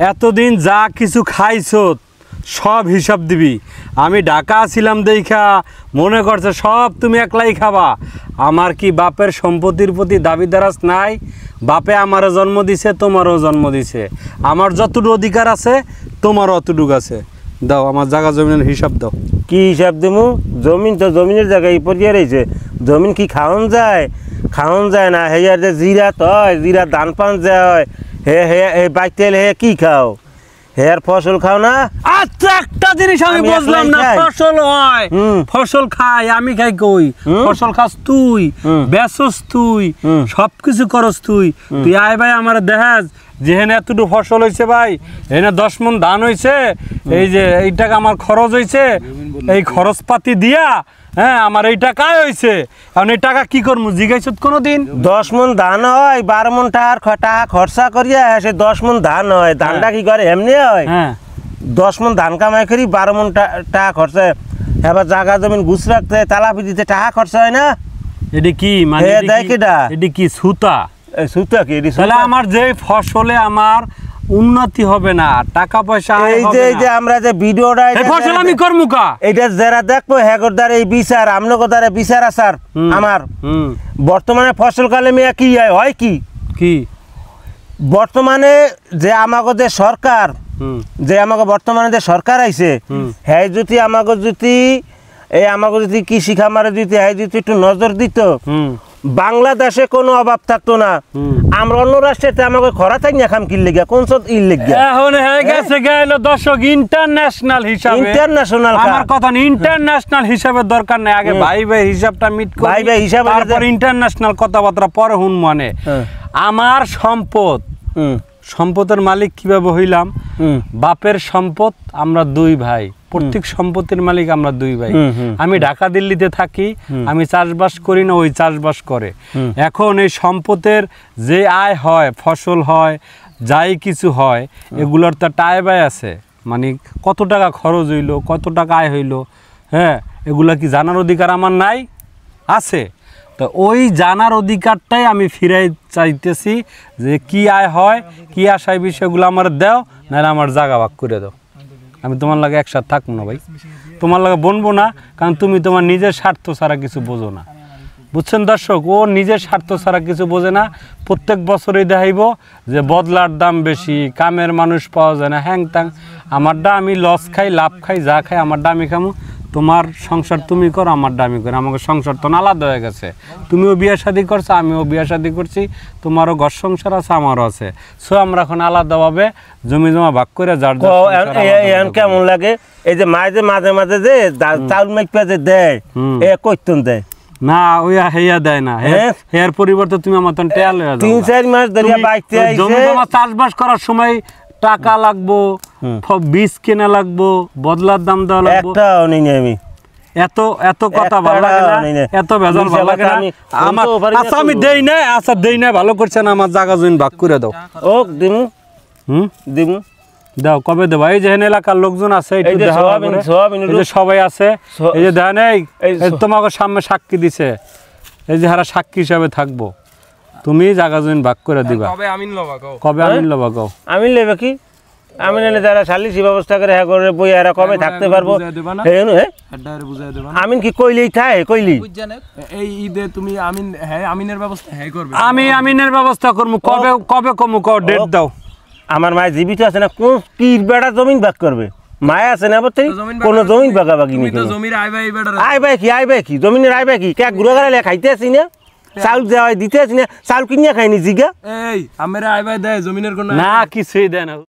এতদিন যা কিছু খাইছো সব হিসাব দিবি। আমি ঢাকা ছিলাম দেখা মনে করছে সব তুমি একলাই খাবা। আমার কি বাপের সম্পত্তির প্রতি দাবিদারাজ নাই? বাপে আমারও জন্ম দিছে, তোমারও জন্ম দিছে। আমার যতটুকু অধিকার আছে তোমারও অতটুকু আছে। দাও আমার জায়গা জমিনের হিসাব দাও। কি হিসাব দেবো? জমিন তো জমিনের জায়গায় পড়িয়ে রয়েছে। জমিন কি খাওয়ান যায়? খাওয়ান যায় না। হেয়ার যে জিরা হয়, জিরা ধান পান যে হয়, হে বাইতেল হে কি খাও? হেয়ার ফসল খাও না? আচ্ছা একটা জিনিস আমি বুঝলাম না, ফসল হয় ফসল খাই আমি খাই কই? ফসল খাস তুই, বেচস তুই, সবকিছু করস তুই। তুই আয় ভাই আমার দেখাস যেখানে এতটুকু ফসল হয়েছে ভাই, এখানে 10 মণ ধান হয়েছে, এই যে এই টাকা আমার খরচ হয়েছে, এই খরচপাতি দিয়া হ্যাঁ আমার এই টাকাই হয়েছে। কারণ এই টাকা কি করবো জিজ্ঞাসা কোনোদিন? 10 মণ ধান হয়, 12 মণ টাকা খরচা করিয়া সে 10 মণ ধান হয়। ধানটা কি করে এমনি হয়? 10 মণ ধান কামাই করি 12 মণ টাকা খরচা। এবার জায়গা জমিন গুছ রাখতে তালাপি দিতে টাকা খরচা হয় না? এটি কি মানে এটি কি সুতা? সুতা কি? তাহলে আমার যে ফসলে আমার উন্নতি হবে না, টাকা পয়সা এই যে আমরা যে ভিডিওটা ফসল আমি করবো কা? এটা যারা দেখবো হ্যাগর দ্বারা এই বিচার আমনগর দ্বারা বিচার আসার আমার বর্তমানে ফসল কালে মেয়া কি হয় কি কি বর্তমানে যে আমাকে যে সরকার বর্তমানে যে সরকার আইছে হ্যাঁ যদি আমাকে যদি কৃষি খামারে যদি একটু নজর দিত, বাংলাদেশে কোনো অভাব থাকতো না। আমরা অন্য রাষ্ট্রেতে আমাকে খরা থাকি না খাম কিল লেগে কোন সব ইল লেগে এখন হয়ে গেছে গেল দর্শক ইন্টারন্যাশনাল হিসাবে। ইন্টারন্যাশনাল আমার কথা ইন্টারন্যাশনাল হিসাবের দরকার নাই, আগে ভাই ভাই হিসাবটা মিট করি, ভাই ভাই হিসাব তারপর ইন্টারন্যাশনাল কথাবার্তা পরে হুন। মানে আমার সম্পদের মালিক কিভাবে হইলাম? বাপের সম্পদ আমরা 2 ভাই, প্রত্যেক সম্পত্তির মালিক আমরা 2 ভাই। আমি ঢাকা দিল্লিতে থাকি, আমি চাষবাস করি না, ওই চাষবাস করে। এখন এই সম্পদের যে আয় হয়, ফসল হয়, যাই কিছু হয়, এগুলোর তো একটা আয় ব্যয় আছে। মানে কত টাকা খরচ হইলো, কত টাকা আয় হইলো, হ্যাঁ এগুলা কি জানার অধিকার আমার নাই? আছে। তো ওই জানার অধিকারটাই আমি ফিরাই চাইতেছি যে কি আয় হয়, কি আশায় বিষয়গুলো আমার দাও, নাহলে আমার জায়গা ভাগ করে দাও। আমি তোমার লাগে একসাথে থাকবো না ভাই, তোমার লাগে বনবো না, কারণ তুমি তোমার নিজের স্বার্থ ছাড়া কিছু বোঝো না। বুঝছেন দর্শক? ও নিজের স্বার্থ ছাড়া কিছু বোঝে না। প্রত্যেক বছরই দেখাইব যে বদলার দাম বেশি, কামের মানুষ পাওয়া যায় না, হ্যাং ত্যাং। আমারটা আমি লস খাই, লাভ খাই, যা খাই আমারটা আমি খামো। তোমার সংসার তুমি করো, আমারটা আমি করি। আমাকে সংসার তো আলাদা হয়ে গেছে। তুমিও বিয়ে শাদী করছো, আমিও বিয়ে শাদী করছি, তোমারও ঘর সংসার আছে, আমারও আছে। সো আমরা এখন আলাদাভাবে জমি জমা ভাগ করে যার কেমন লাগে এই যে মাঝে মাঝে যে চাউল মাইপা যে দেয়, এ কইতন দেয় না, ওই হেয়া দেয় না। হেয়ার পরিবর্তে তুমি আমার তখন টেয়াল হয়ে যাও। 3-4 মাস ধরে বাইতে জমি জমা চাষবাস করার সময় টাকা লাগবো, বীজ কেনা লাগবো, বদলার দাম দেওয়া লাগবো। আমি এত কথা ভালো লাগে না, এত ভেজাল ভালো লাগে না আমার। আচ্ছা আমি দেই না, আচ্ছা দেই না, ভালো করছে না, আমার জায়গা জমি ভাগ করে দাও। ও দিমু দিমু দাও। কবে দেবো? এই যে এলাকার লোকজন আছে, সবাই আছে, এই যে দেন এই তোমাকে সামনে সাক্ষী দিছে, এই যে হারা সাক্ষী হিসাবে থাকবো। তুমি জায়গা জমি ভাগ করে দিবা। কবে আমিন লবা কও? আমিন লেবে কি? আমি নাহলে যারা সালিসি ব্যবস্থা করে হ্যাঁ করে বই এরা কবে থাকতে পারবো? আমিন কি কইলেই থাকে? কইলি এই ঈদে তুমি আমিন আমিনের ব্যবস্থা করবে? আমি আমিনের ব্যবস্থা করবো। কবে কমু কও, ডেট দাও। আমার মায়ের জীবিত আছে না, কোন কি বেড়া জমিন ভাগ করবে? মায়া আছে না বলতে কোনো জমিন ভাগাভাগি নেই। আয় ভাই কি জমিনের আয় ভাই কি কে ঘুরে গেলে খাইতে আসি না, চাউল দেওয়া দিতে আসি না, চাউল কিনিয়া খাইনি জিগা। এই আমার আয় ভাই দেয় জমিনের কোনো না, কিছুই দেয় না।